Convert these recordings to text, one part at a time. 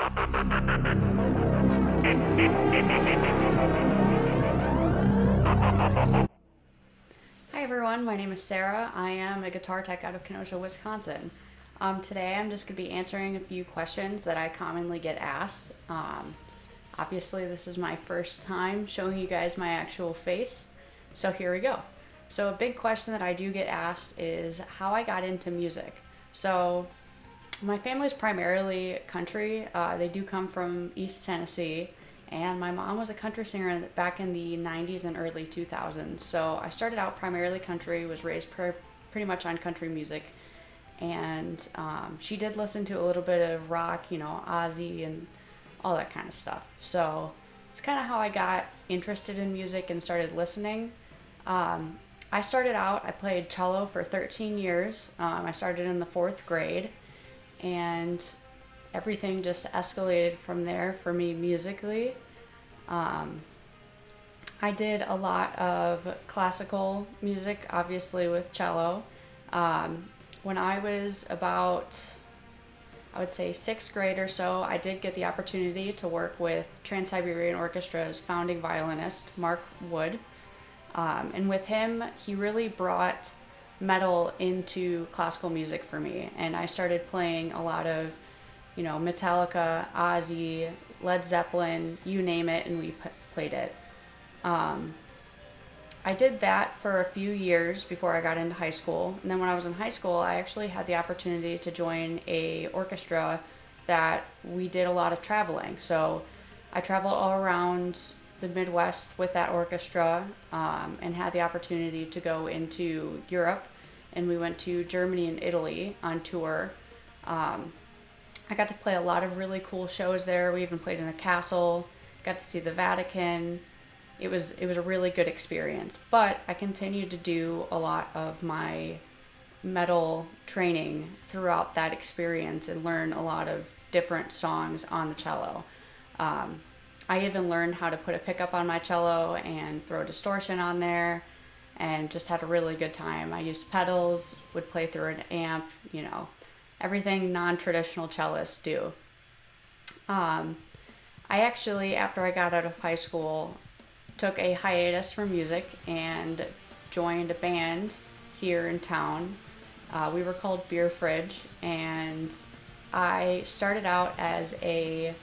Hi everyone, my name is Sarah. I am a guitar tech out of Kenosha, Wisconsin. Today I'm just going to be answering a few questions that I commonly get asked. Obviously this is my first time showing you guys my actual face, so here we go. So a big question that I do get asked is how I got into music. So my family's primarily country. They do come from East Tennessee, and my mom was a country singer back in the 90s and early 2000s. So I started out primarily country, was raised pretty much on country music, and she did listen to a little bit of rock, Ozzy and all that kind of stuff. So it's kind of how I got interested in music and started listening. I started out, I played cello for 13 years. I started in the fourth grade, and everything just escalated from there for me musically. I did a lot of classical music, obviously with cello. When I was about, I would say, sixth grade or so, I did get the opportunity to work with Trans-Siberian Orchestra's founding violinist, Mark Wood. And with him, he really brought metal into classical music for me. And I started playing a lot of, Metallica, Ozzy, Led Zeppelin, you name it, and we played it. I did that for a few years before I got into high school. And then when I was in high school, I actually had the opportunity to join a orchestra that we did a lot of traveling. So I traveled all around the Midwest with that orchestra, and had the opportunity to go into Europe, and we went to Germany and Italy on tour. I got to play a lot of really cool shows there. We even played in a castle, got to see the Vatican. It was a really good experience, but I continued to do a lot of my metal training throughout that experience and learn a lot of different songs on the cello. I even learned how to put a pickup on my cello and throw distortion on there, and just had a really good time. I used pedals, would play through an amp, everything non-traditional cellists do. I actually, after I got out of high school, took a hiatus from music and joined a band here in town. We were called Beer Fridge, and I started out as a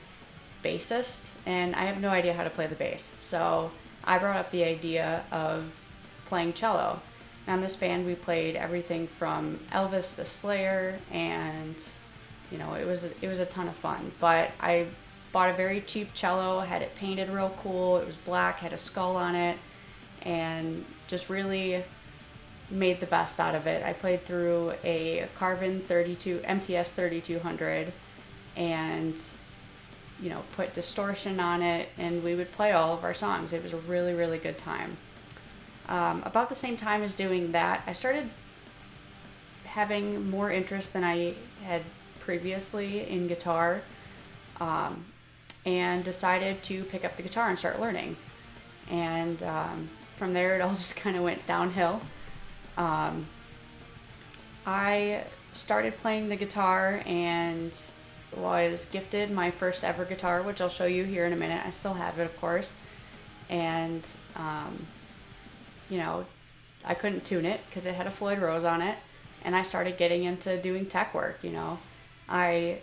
bassist, and I have no idea how to play the bass. So I brought up the idea of playing cello. Now in this band we played everything from Elvis to Slayer, and it was a ton of fun. But I bought a very cheap cello, had it painted real cool. It was black, had a skull on it, and just really made the best out of it. I played through a Carvin MTS 3200, and put distortion on it, and we would play all of our songs. It was a really, really good time. About the same time as doing that, I started having more interest than I had previously in guitar, and decided to pick up the guitar and start learning. And from there, it all just kind of went downhill. I started playing the guitar and was gifted my first ever guitar, which I'll show you here in a minute. I still have it, of course. And, I couldn't tune it because it had a Floyd Rose on it. And I started getting into doing tech work, I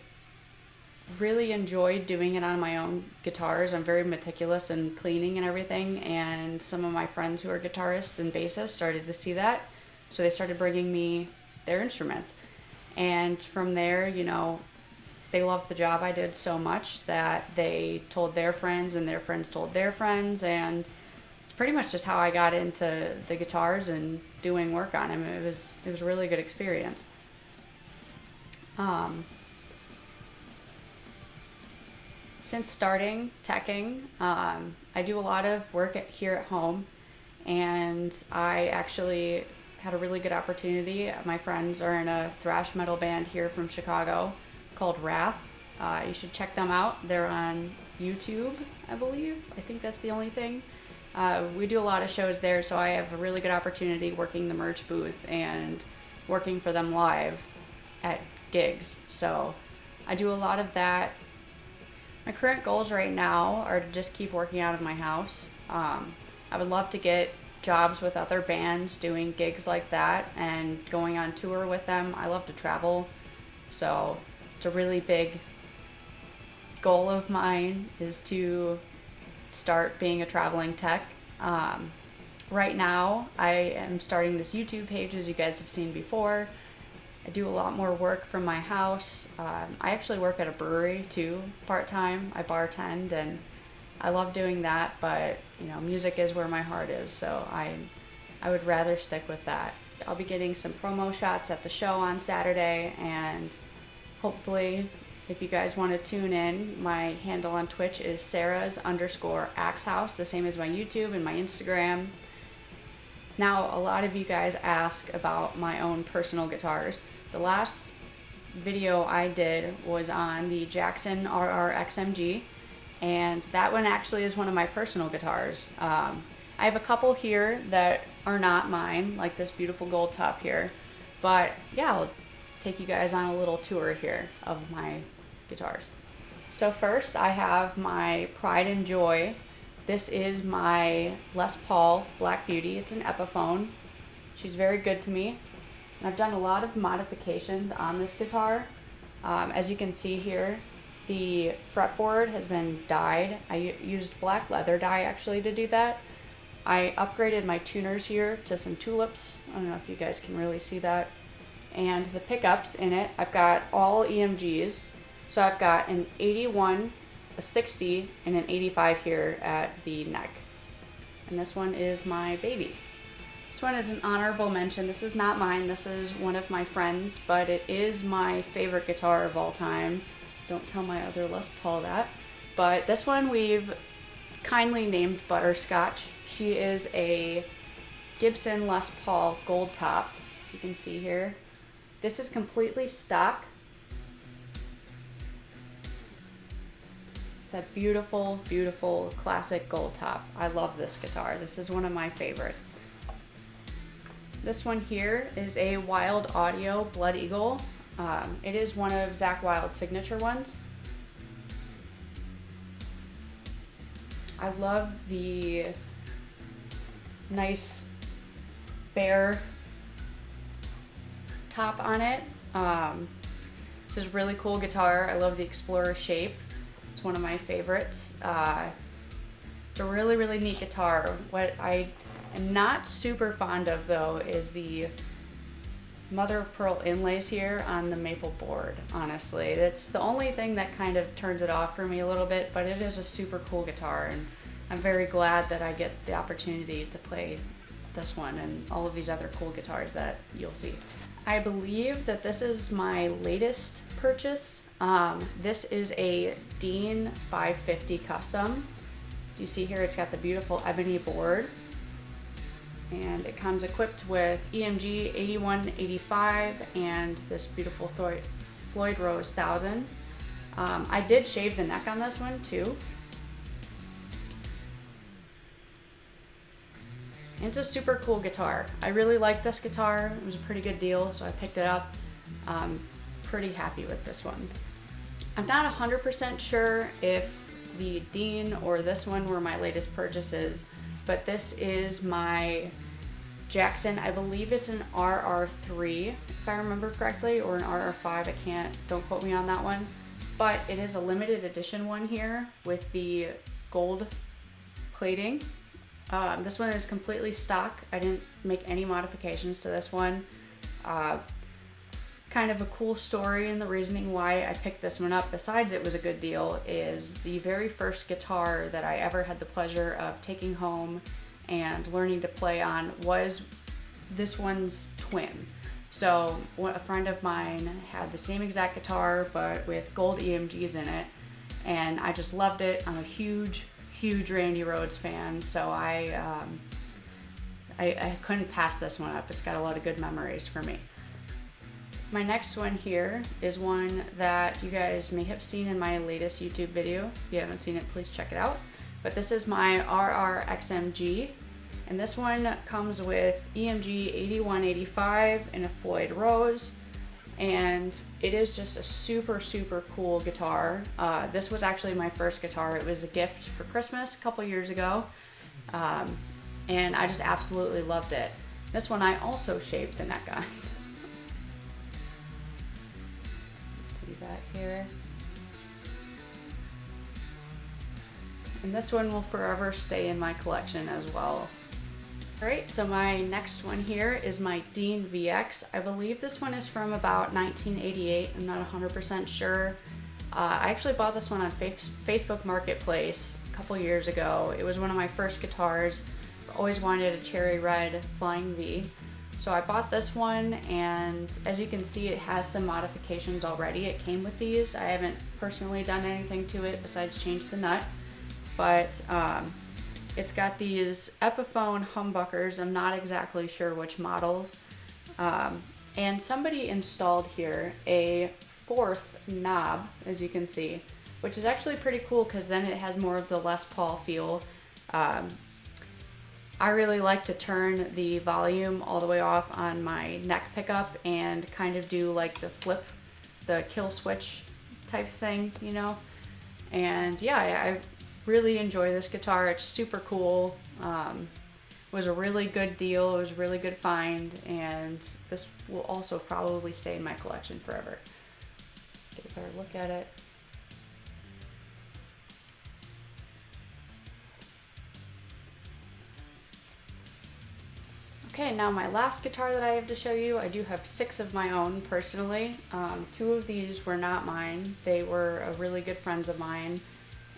really enjoyed doing it on my own guitars. I'm very meticulous in cleaning and everything. And some of my friends who are guitarists and bassists started to see that. So they started bringing me their instruments. And from there, they loved the job I did so much that they told their friends, and their friends told their friends, and it's pretty much just how I got into the guitars and doing work on them. It was a really good experience. Since starting teching, I do a lot of work here at home, and I actually had a really good opportunity. My friends are in a thrash metal band here from Chicago called Wrath. You should check them out. They're on YouTube, I believe. I think that's the only thing. We do a lot of shows there, so I have a really good opportunity working the merch booth and working for them live at gigs. So I do a lot of that. My current goals right now are to just keep working out of my house. I would love to get jobs with other bands, doing gigs like that and going on tour with them. I love to travel, so it's a really big goal of mine is to start being a traveling tech. Right now, I am starting this YouTube page, as you guys have seen before. I do a lot more work from my house. I actually work at a brewery too, part-time. I bartend, and I love doing that, but you know, music is where my heart is, so I would rather stick with that. I'll be getting some promo shots at the show on Saturday, and hopefully, if you guys want to tune in, my handle on Twitch is Saras_Axehouse, the same as my YouTube and my Instagram. Now, a lot of you guys ask about my own personal guitars. The last video I did was on the Jackson RR XMG, and that one actually is one of my personal guitars. I have a couple here that are not mine, like this beautiful gold top here. But yeah, I'll take you guys on a little tour here of my guitars. So first I have my Pride and Joy. This is my Les Paul Black Beauty. It's an Epiphone. She's very good to me. And I've done a lot of modifications on this guitar. As you can see here, the fretboard has been dyed. I used black leather dye actually to do that. I upgraded my tuners here to some tulips. I don't know if you guys can really see that. And the pickups in it, I've got all EMGs. So I've got an 81, a 60, and an 85 here at the neck. And this one is my baby. This one is an honorable mention. This is not mine, this is one of my friends, but it is my favorite guitar of all time. Don't tell my other Les Paul that. But this one we've kindly named Butterscotch. She is a Gibson Les Paul gold top, as you can see here. This is completely stock. That beautiful, beautiful classic gold top. I love this guitar. This is one of my favorites. This one here is a Wild Audio Blood Eagle. It is one of Zakk Wylde's signature ones. I love the nice bare top on it. This is a really cool guitar. I love the Explorer shape. It's one of my favorites. It's a really, really neat guitar. What I am not super fond of though is the mother of pearl inlays here on the maple board, honestly. That's the only thing that kind of turns it off for me a little bit, but it is a super cool guitar, and I'm very glad that I get the opportunity to play this one and all of these other cool guitars that you'll see. I believe that this is my latest purchase. This is a Dean 550 custom. As you see here, it's got the beautiful ebony board, and it comes equipped with EMG 8185 and this beautiful Floyd Rose 1000. I did shave the neck on this one too. And it's a super cool guitar. I really like this guitar. It was a pretty good deal, so I picked it up. Pretty happy with this one. I'm not 100% sure if the Dean or this one were my latest purchases, but this is my Jackson. I believe it's an RR3, if I remember correctly, or an RR5. Don't quote me on that one. But it is a limited edition one here with the gold plating. This one is completely stock. I didn't make any modifications to this one. Kind of a cool story, and the reasoning why I picked this one up, besides it was a good deal, is the very first guitar that I ever had the pleasure of taking home and learning to play on was this one's twin. So a friend of mine had the same exact guitar but with gold EMGs in it, and I just loved it. I'm a huge Randy Rhoads fan, so I couldn't pass this one up. It's got a lot of good memories for me. My next one here is one that you guys may have seen in my latest YouTube video. If you haven't seen it, please check it out. But this is my RR XMG, and this one comes with EMG 8185 and a Floyd Rose. and it is just a super, super cool guitar. This was actually my first guitar. It was a gift for Christmas a couple years ago, and I just absolutely loved it. This one I also shaved the neck on. See that here? And this one will forever stay in my collection as well. Alright, so my next one here is my Dean VX. I believe this one is from about 1988. I'm not 100% sure. I actually bought this one on Facebook Marketplace a couple years ago. It was one of my first guitars. I've always wanted a cherry red Flying V. So I bought this one, and as you can see, it has some modifications already. It came with these. I haven't personally done anything to it besides change the nut. But it's got these Epiphone humbuckers. I'm not exactly sure which models. And somebody installed here a fourth knob, as you can see, which is actually pretty cool because then it has more of the Les Paul feel. I really like to turn the volume all the way off on my neck pickup and kind of do like the flip, the kill switch type thing, you know? And yeah, I really enjoy this guitar. It's super cool. It was a really good deal. It was a really good find, and this will also probably stay in my collection forever. Get a better look at it. Okay, now my last guitar that I have to show you, I do have 6 of my own personally. 2 of these were not mine. They were a really good friends of mine,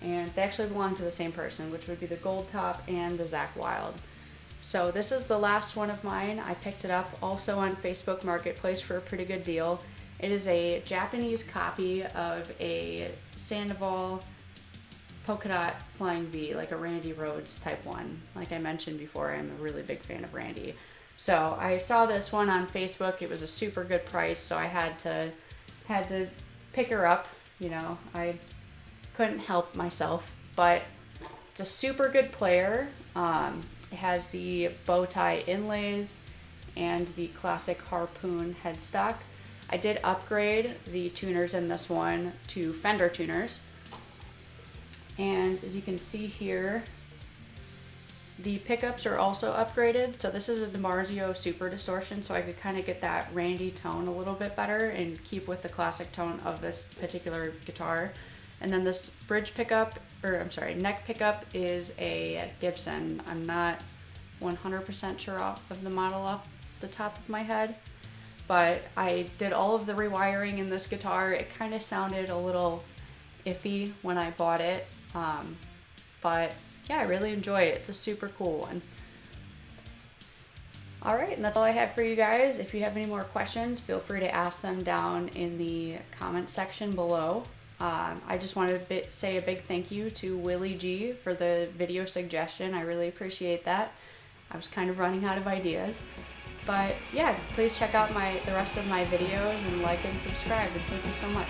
and they actually belong to the same person, which would be the Gold Top and the Zach Wild. So this is the last one of mine. I picked it up also on Facebook Marketplace for a pretty good deal. It is a Japanese copy of a Sandoval polka dot Flying V, like a Randy Rhoads type one. Like I mentioned before, I'm a really big fan of Randy. So I saw this one on Facebook. It was a super good price, so I had to pick her up. You know, I couldn't help myself, but it's a super good player. It has the bow tie inlays and the classic harpoon headstock. I did upgrade the tuners in this one to Fender tuners. And as you can see here, the pickups are also upgraded. So this is a DiMarzio Super Distortion, so I could kind of get that Randy tone a little bit better and keep with the classic tone of this particular guitar. And then this bridge pickup, or I'm sorry, neck pickup is a Gibson. I'm not 100% sure of the model off the top of my head, but I did all of the rewiring in this guitar. It kind of sounded a little iffy when I bought it, but yeah, I really enjoy it. It's a super cool one. All right, and that's all I have for you guys. If you have any more questions, feel free to ask them down in the comment section below. I just wanted to say a big thank you to Willie G for the video suggestion. I really appreciate that. I was kind of running out of ideas. But yeah, please check out the rest of my videos and like and subscribe, and thank you so much.